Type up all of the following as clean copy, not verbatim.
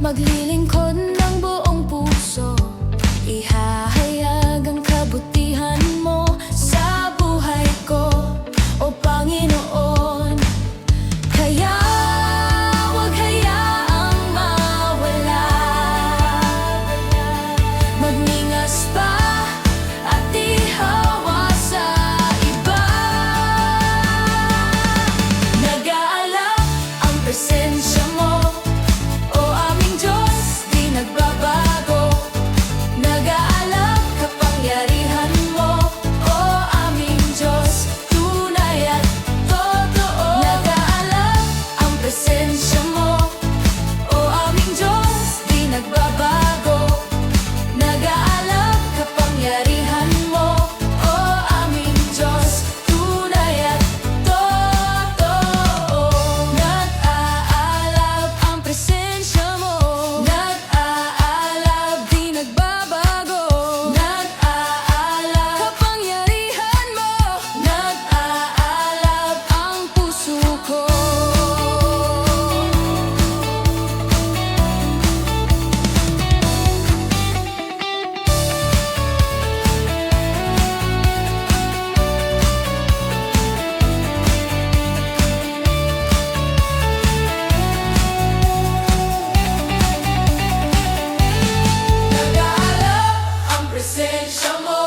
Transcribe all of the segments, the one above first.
Maglilingkod ng buong puso, ihahayag ang kabutihan mo sa buhay ko, O Panginoon. Kaya huwag hayaang mawala, magningas pa at ihawa sa iba. Nag-aalab ang presensya mo, O aming Diyos, di nagbabago. Nag-aalab kapangyarihan mo, O aming Diyos, tunay at totoo. Nag-aalab ang presensya mo, O aming Diyos, di nagbabago. Nag-aalab kapangyarihan mo, O aming Diyos, tunay at totoo. Nag-aalab ang presensya mo, nag-aalab, di nagbabago. Nag-aalab kapangyarihan mo, nag-aalab ang puso ko. Nag-aalab ang presensya mo,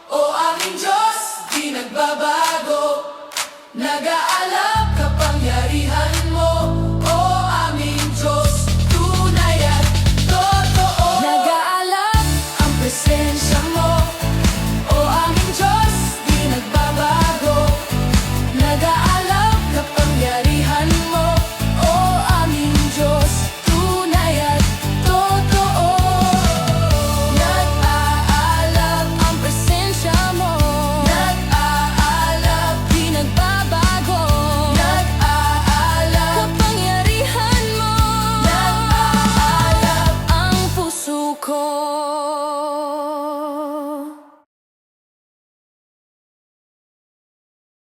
O aming Diyos, di nagbabago. Nag-aalab kapangyarihan mo, O aming Diyos, tunay at totoo. Nag-aalab ang presensya mo, O aming Diyos, di nagbabago. Nag-aalab kapangyarihan mo, O aming Diyos, tunay at totoo. Nag-aalab ang presensya mo, nag-aalab, di nagbabago. Nag-aalab kapangyarihan mo, nag-aalab ang puso ko.